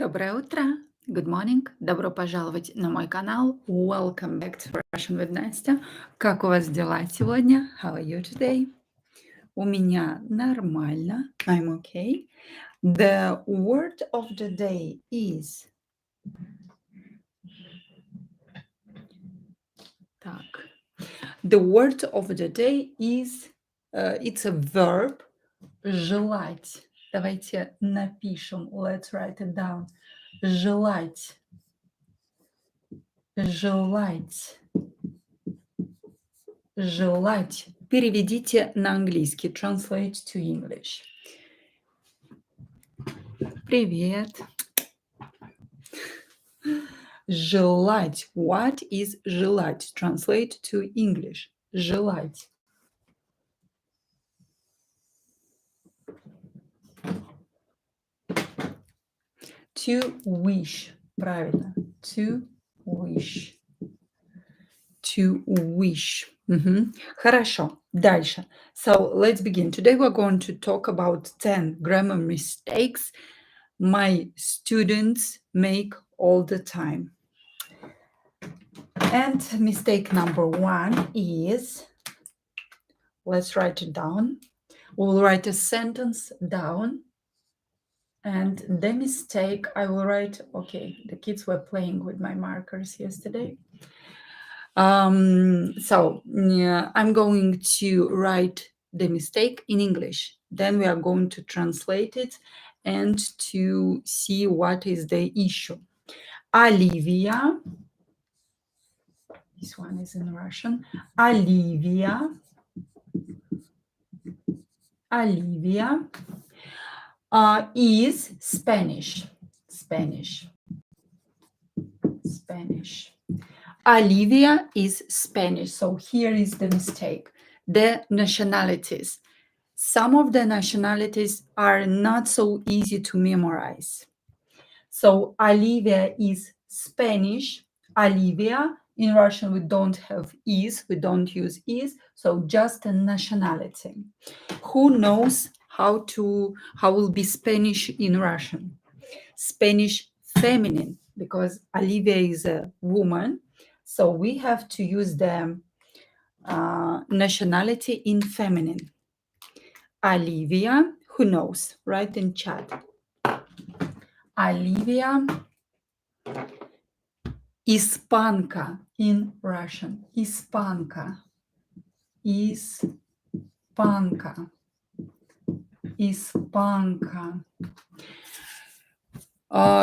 Доброе утро. Good morning. Добро пожаловать на мой канал. Welcome back to Russian with Nastya. Как у вас дела сегодня? How are you today? У меня нормально. I'm okay. The word of the day is... Так. The word of the day is... it's a verb. Желать. Давайте напишем. Let's write it down. Желать. Желать. Желать. Переведите на английский. Translate to English. Привет. Желать. What is желать? Translate to English. Желать. To wish. Правильно. To wish. To wish. Хорошо. Дальше. So let's begin. Today we're going to talk about 10 grammar mistakes my students make all the time. And mistake number 1 is, let's write it down. We'll write a sentence down. And the mistake I will write, okay, the kids were playing with my markers yesterday. So I'm going to write the mistake in English. Then we are going to translate it and to see what is the issue. Olivia, this one is in Russian. Olivia is Spanish. Olivia is Spanish. So here is the mistake. The nationalities. Some of the nationalities are not so easy to memorize. So Olivia is Spanish. Olivia, in Russian, we don't have is, we don't use is, so just a nationality. Who knows how will be Spanish in Russian? Spanish feminine, because Olivia is a woman, so we have to use the nationality in feminine. Olivia, who knows? Write in chat. Olivia, Испанка in Russian. Испанка.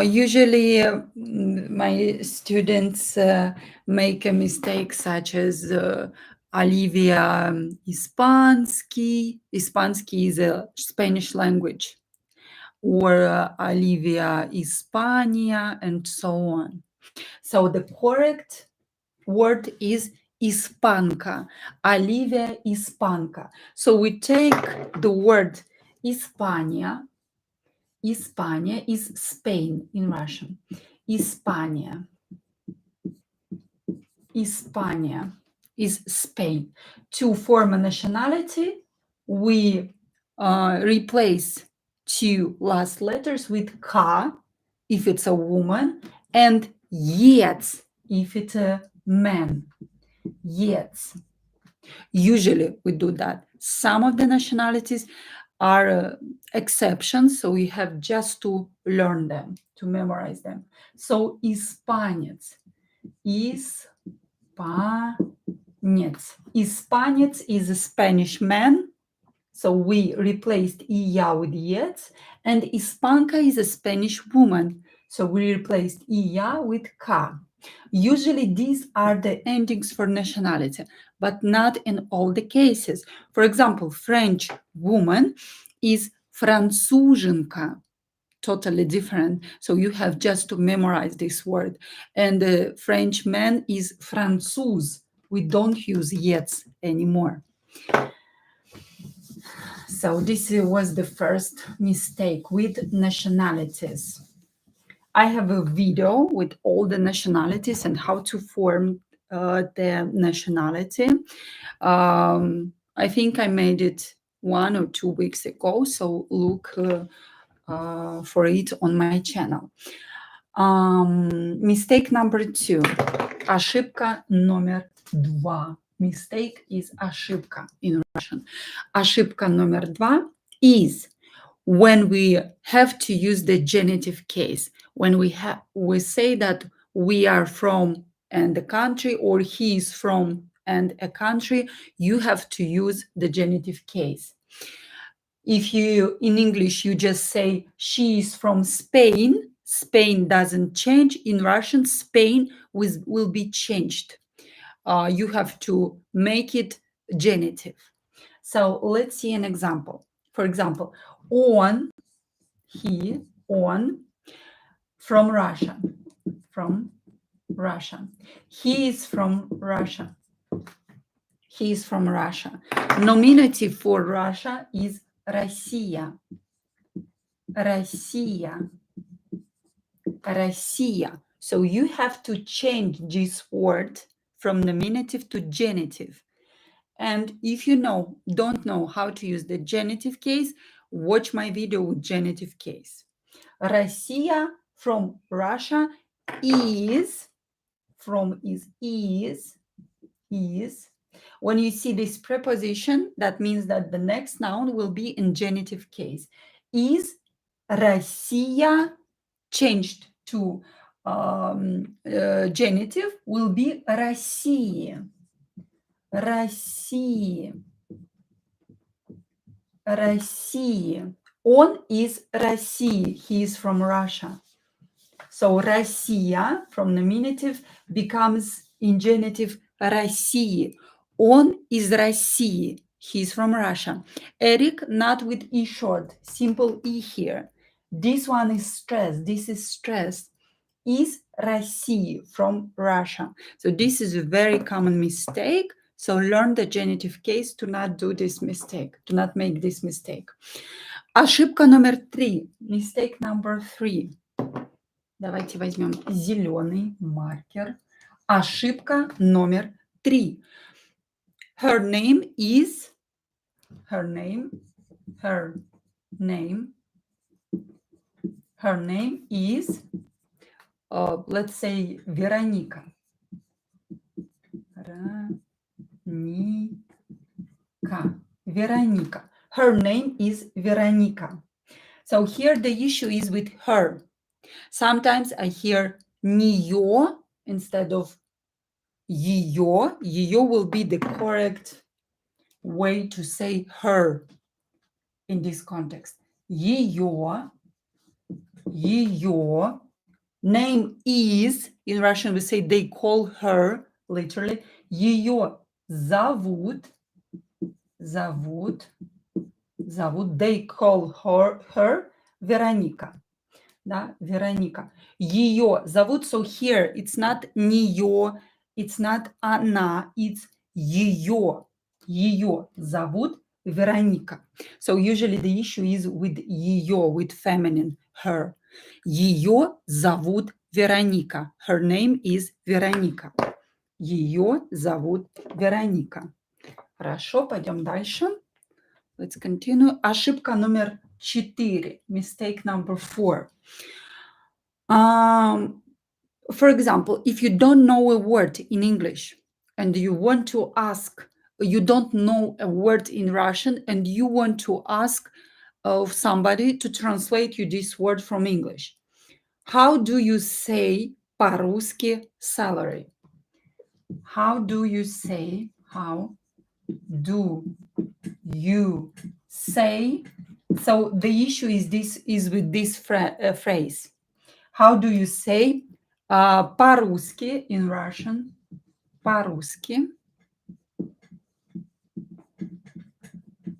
Usually my students make a mistake such as Olivia Испанский. Испанский is a Spanish language. Or Olivia Hispania, and so on. So the correct word is Hispanka. Olivia Hispanka. So we take the word Hispania. Hispania is Spain in Russian. Hispania is Spain. To form a nationality, we replace 2 last letters with ka if it's a woman and yet if it's a man. Yet. Usually we do that. Some of the nationalities are exceptions, so you have just to learn them, to memorize them. So Испанец. Испанец is a Spanish man. So we replaced iya with yet, and Hispanka is a Spanish woman. So we replaced iya with ka. Usually these are the endings for nationality, but not in all the cases. For example, French woman is француженка, totally different. So you have just to memorize this word. And the French man is françois. We don't use yet anymore. So this was the first mistake with nationalities. I have a video with all the nationalities and how to form the nationality. I think I made it 1 or 2 weeks ago. So look for it on my channel. Mistake number 2. Ошибка номер 2. Mistake is ошибка in Russian. Ошибка номер 2 is when we have to use the genitive case. When we say that we are from and a country, or he is from and a country, you have to use the genitive case. If you, in English, you just say she is from Spain, Spain doesn't change. In Russian, Spain will be changed. You have to make it genitive. So let's see an example. For example, on, he, on, from Russia, from Russia. He is from Russia. He is from Russia. Nominative for Russia is Россия. Россия. Россия. So you have to change this word from nominative to genitive. And if you don't know how to use the genitive case, watch my video with genitive case. Россия from Russia is, from is. When you see this preposition, that means that the next noun will be in genitive case. Is Россия changed to genitive will be России. России. России. Он is России. He is from Russia. So Россия from nominative becomes in genitive России. Он из России. He's from Russia. Eric, not with E short, simple E here. This one is stressed. This is stressed. Is России from Russia. So this is a very common mistake. So learn the genitive case to not do this mistake, to not make this mistake. Ошибка номер 3. Mistake number 3. Давайте возьмем зеленый маркер. Ошибка номер 3. Her name is, let's say, Вероника. Veronica. Her name is Veronica. So here the issue is with her. Sometimes I hear неё instead of её. Её will be the correct way to say her in this context. Её. Name is, in Russian we say they call her, literally. Её зовут. They call her Вероника. Да, Вероника. Ее зовут, so here it's not неё, it's not она, it's ее. Ее зовут Вероника. So usually the issue is with ее, with feminine, her. Ее зовут Вероника. Her name is Вероника. Ее зовут Вероника. Хорошо, пойдем дальше. Let's continue. Ошибка номер 4. Mistake number 4. For example, if you don't know a word in English and you want to ask, you don't know a word in Russian and you want to ask of somebody to translate you this word from English. How do you say по-русски salary? How do you say? So the issue is with this phrase. How do you say по-русски in Russian? По-русски.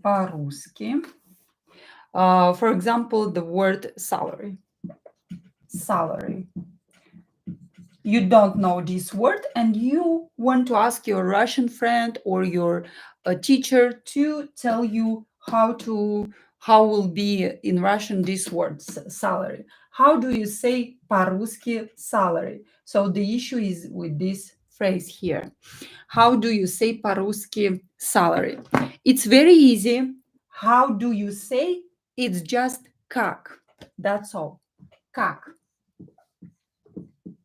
По-русски. For example, the word salary. Salary. You don't know this word and you want to ask your Russian friend or your teacher to tell you how will be in Russian this word, salary. How do you say по-русски salary? So the issue is with this phrase here. How do you say по-русски salary? It's very easy. How do you say? It's just как. That's all. Как.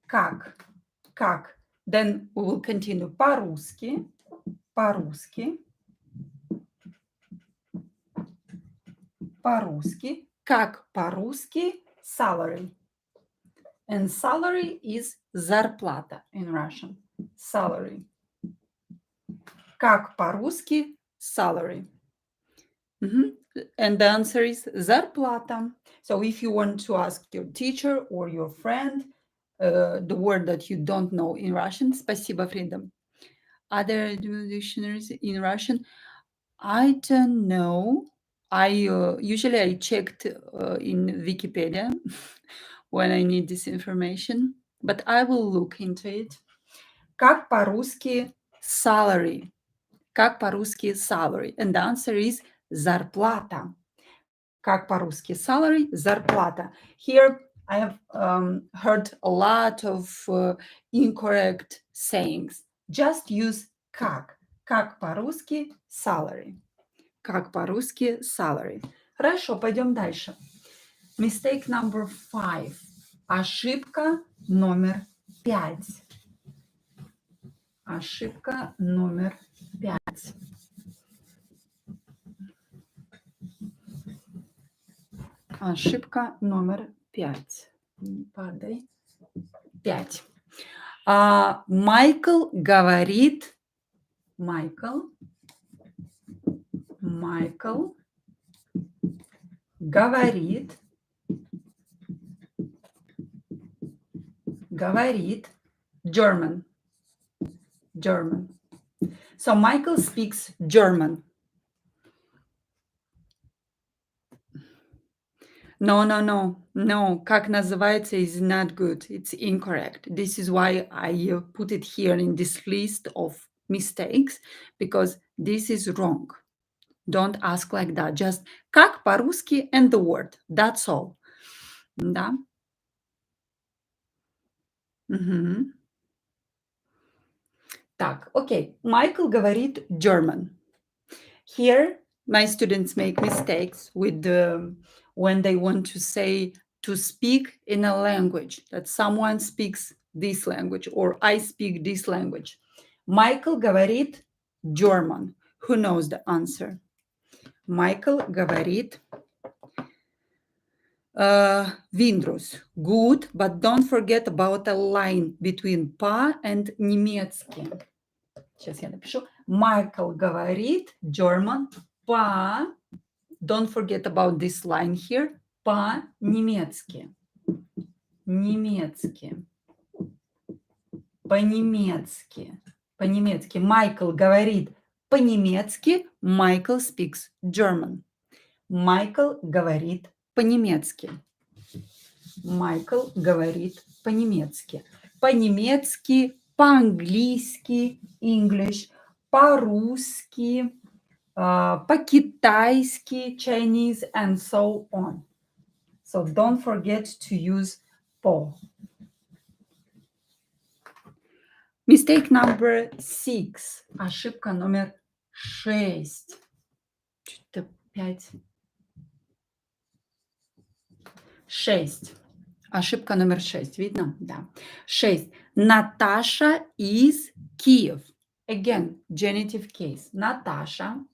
Как. Как. Then we will continue. По-русски. По-русски. По-русски. Как по-русски? Salary. And salary is зарплата in Russian. Salary. Как по-русски? Salary. And the answer is зарплата. So if you want to ask your teacher or your friend the word that you don't know in Russian, спасибо, Freedom. Other dictionaries in Russian, I don't know. I usually checked in Wikipedia when I need this information, but I will look into it. Как по-русски salary? Как по-русски salary? And the answer is зарплата. Как по-русски salary? Зарплата. Here I have heard a lot of incorrect sayings. Just use как. Как по-русски salary. Как по-русски salary. Хорошо, пойдем дальше. Mistake number 5. Ошибка номер 5. Ошибка номер 5. Ошибка номер 5. Не падай. 5. Майкл говорит. Майкл говорит. German. So Michael speaks German. No. Как называется is not good. It's incorrect. This is why I put it here in this list of mistakes, because this is wrong. Don't ask like that. Just как по-русски and the word. That's all. Да? Так, okay. Michael говорит German. Here, my students make mistakes with when they want to say to speak in a language, that someone speaks this language or I speak this language. Michael говорит German. Who knows the answer? Michael говорит Windrus. Good, but don't forget about a line between па and немецкий. Сейчас я напишу. Michael говорит German по, don't forget about this line here, по-немецки. По-немецки. Michael говорит по-немецки. Michael speaks German. Michael говорит по-немецки. По-немецки, по-английски, English, по-русски, по-китайски, Chinese, and so on. So don't forget to use по. Mistake number 6. Ошибка номер 6. Что-то 5. 6. Ошибка номер 6. Видно? Да. 6. Natasha is Kiev. Again, genitive case. Natasha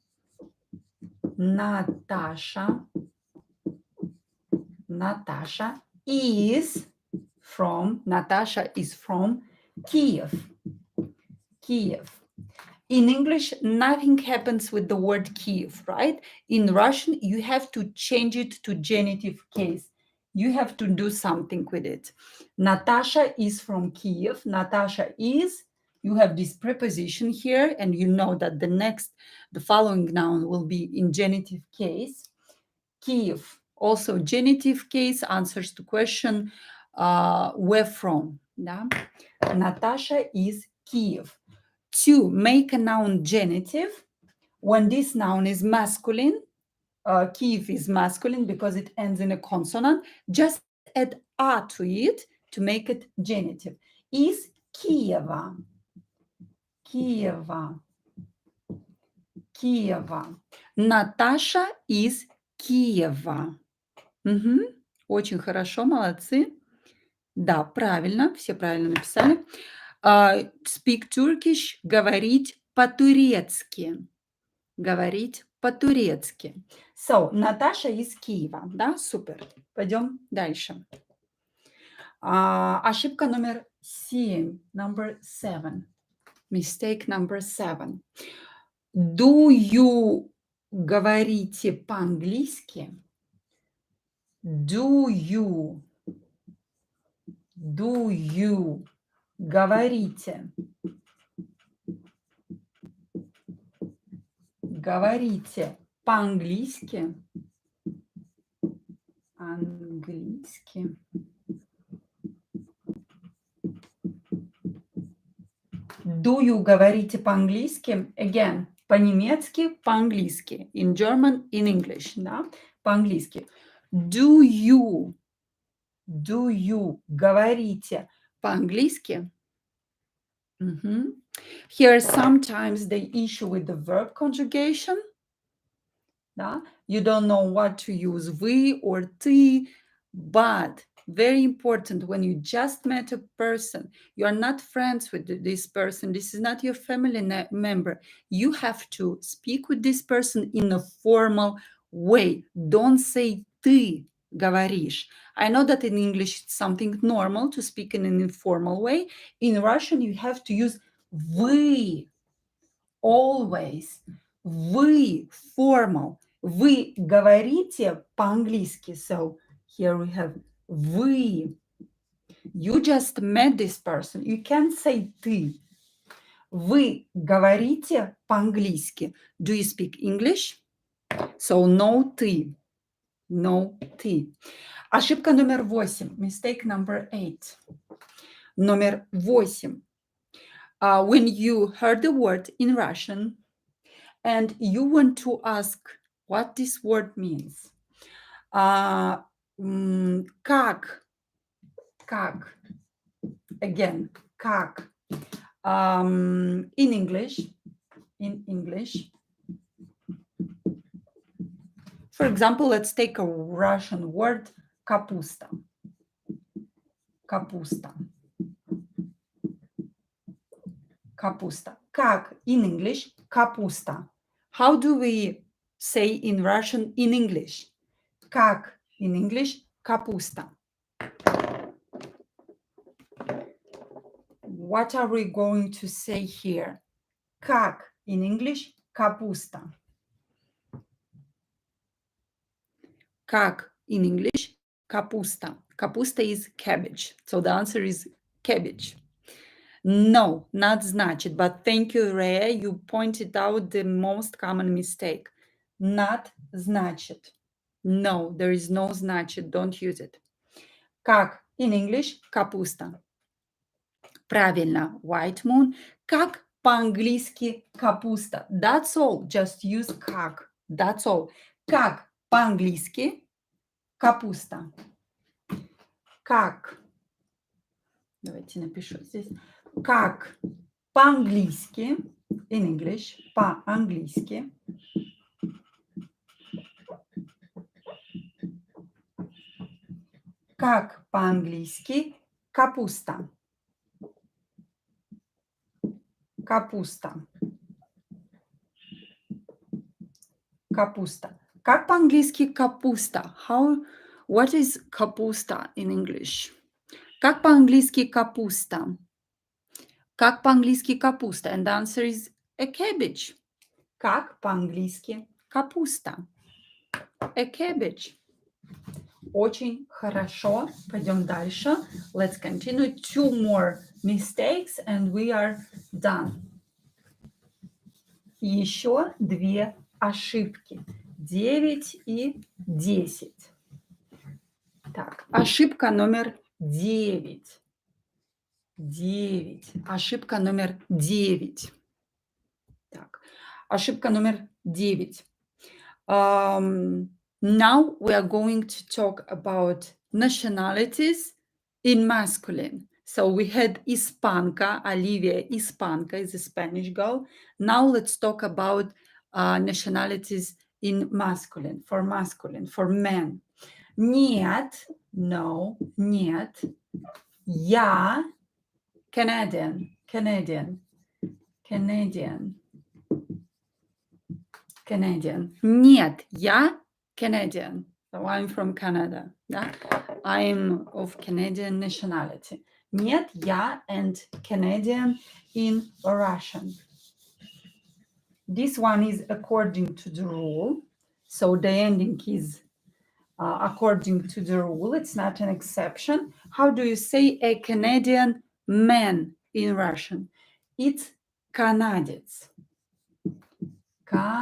is from Kiev. In English, nothing happens with the word Kiev, right? In Russian, you have to change it to genitive case. You have to do something with it. Natasha is from Kiev. Natasha is, you have this preposition here, and you know that the following noun will be in genitive case. Kiev, also genitive case, answers to question where from. Да? Natasha is Kiev. To make a noun genitive, when this noun is masculine, Kiev is masculine because it ends in a consonant, just add a to it to make it genitive. Is Kieva. Natasha is Kieva. Очень хорошо, молодцы. Да, правильно, все правильно написали. Speak Turkish, говорить по-турецки. Говорить по-турецки. So, Наташа из Киева, да, супер. Пойдем дальше. Ошибка номер 7, number 7. Mistake number 7. Do you говорите по-английски? Do you говорите по-английски? Английски. Do you говорите по-английски? Again, по-немецки, по-английски. In German, in English, да? По-английски. Do you говорите по-английски? Here sometimes they issue with the verb conjugation. Да? You don't know what to use, вы or ты, but very important when you just met a person, you are not friends with this person, this is not your family member, you have to speak with this person in a formal way. Don't say ты говоришь. I know that in English it's something normal to speak in an informal way. In Russian you have to use вы always. Вы formal. Вы говорите по-английски. So here we have вы. You just met this person. You can't say ты. Вы говорите по-английски. Do you speak English? So no ты. No ты. Ошибка номер 8. Mistake number 8. Номер 8. When you heard the word in Russian, and you want to ask what this word means. Как? Again, как? In English. For example, let's take a Russian word, капуста. Капуста. Как in English? Капуста. How do we say in Russian in English? Как in English? Капуста. What are we going to say here? Как in English? Капуста. Как in English? Капуста. Капуста is cabbage. So the answer is cabbage. No, not значит, but thank you, Rhea. You pointed out the most common mistake. Not значит. No, there is no значит. Don't use it. Как in English? Капуста. Правильно, white moon. Как по-английски капуста? That's all. Just use как. That's all. Как по-английски капуста? Как? Давайте напишу здесь. Как по-английски, in English, по-английски, как по-английски капуста? Капуста. Капуста. Как по-английски капуста? What is капуста in English? Как по-английски капуста? Как по-английски капуста? And the answer is a cabbage. Как по-английски капуста? A cabbage. Очень хорошо. Пойдем дальше. Let's continue. 2 more mistakes and we are done. Еще 2 ошибки. 9 и 10. Так, ошибка номер 9. 9. Ошибка номер 9. Так, ошибка номер 9. Now we are going to talk about nationalities in masculine. So we had Испанка, Olivia Испанка is a Spanish girl. Now let's talk about nationalities in masculine, for men. Нет, no, нет. Я Canadian, Canadian, Canadian, Canadian. Нет, я Canadian. So I'm from Canada. Да? I'm of Canadian nationality. Нет, я and Canadian in Russian. This one is according to the rule. So the ending is according to the rule. It's not an exception. How do you say a Canadian man in Russian? It's канадец. Канадец.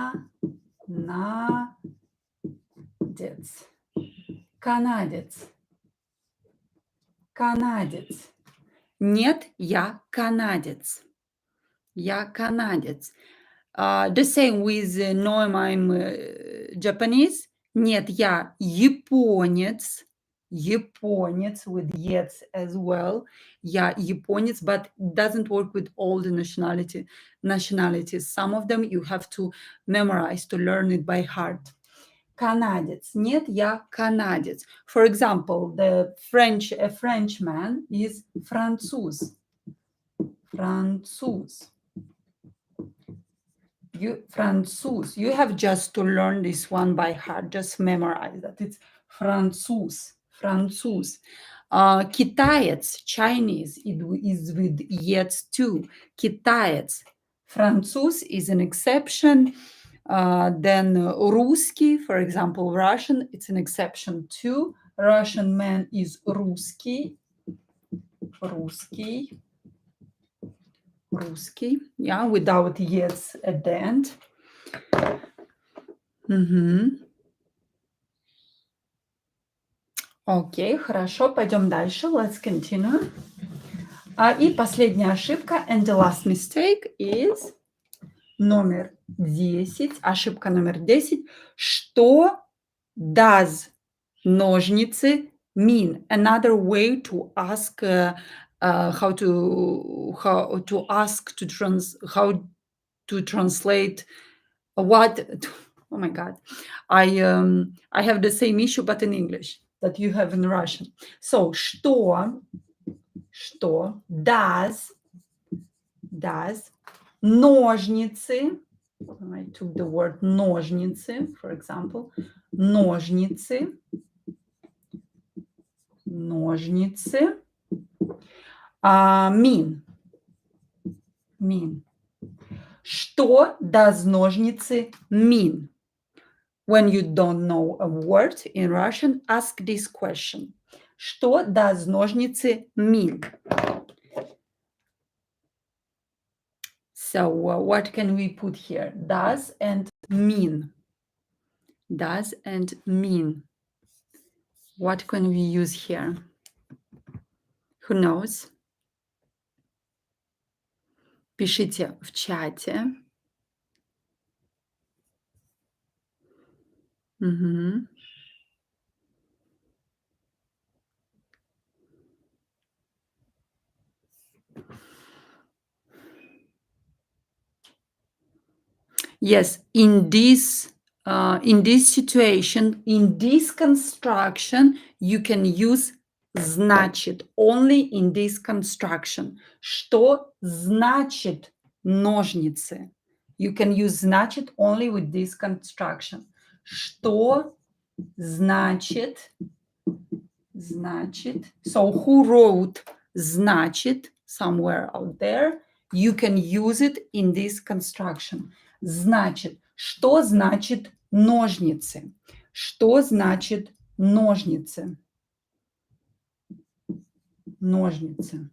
Канадец. Канадец. Нет, я канадец. Я канадец. The same with no, I'm Japanese. Нет, я японец. Японец with yes as well. Я японец, but doesn't work with all the nationalities. Some of them you have to memorize to learn it by heart. Канадец. Нет, я канадец. For example, a Frenchman is француз. Француз. Француз. You have just to learn this one by heart. Just memorize that. It's француз. Француз. Китаец, Chinese, it is with yes too. Китаец. Француз is an exception. Then русский, for example, Russian, it's an exception too. Russian man is русский. Русский. Русский, yeah, without yes at the end. Окей, хорошо, пойдем дальше. Let's continue. И последняя ошибка, and the last mistake is номер 10. Ошибка номер 10. Что does ножницы mean? Another way to ask how to translate what. Oh my God, I have the same issue but in English that you have in Russian. So что does ножницы. I took the word ножницы, for example. Ножницы mean. Что does ножницы mean? When you don't know a word in Russian, ask this question. Что does ножницы mean? So what can we put here? Does and mean. Does and mean. What can we use here? Who knows? Пишите в чате. Yes, in this situation, in this construction, you can use значит only in this construction. Что значит ножницы? You can use значит only with this construction. Что значит? So who wrote значит somewhere out there? You can use it in this construction. Значит, что значит ножницы? Что значит ножницы? Ножницы.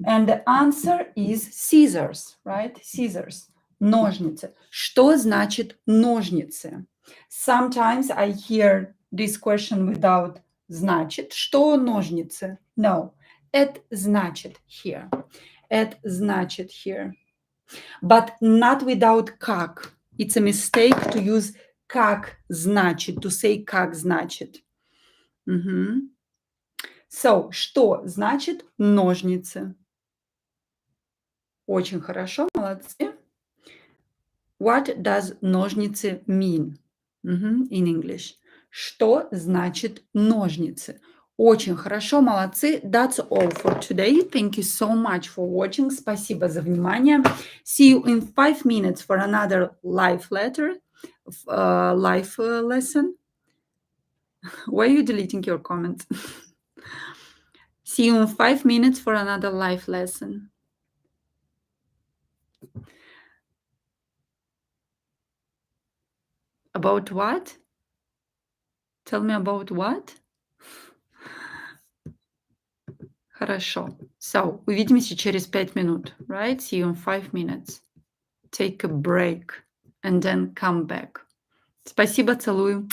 And the answer is scissors, right? Scissors. Ножницы. Что значит ножницы? Sometimes I hear this question without значит. Что ножницы? No. Это значит here. Это значит here. But not without как. It's a mistake to use как значит, to say как значит. So, что значит ножницы? Очень хорошо, молодцы. What does ножницы mean? In English. Что значит ножницы? Очень хорошо, молодцы. That's all for today. Thank you so much for watching. Спасибо за внимание. See you in 5 minutes for another live lesson. Why are you deleting your comments? See you in 5 minutes for another live lesson. About what? Tell me about what? Хорошо. So, увидимся через 5 минут, right? See you in 5 minutes. Take a break and then come back. Спасибо, целую.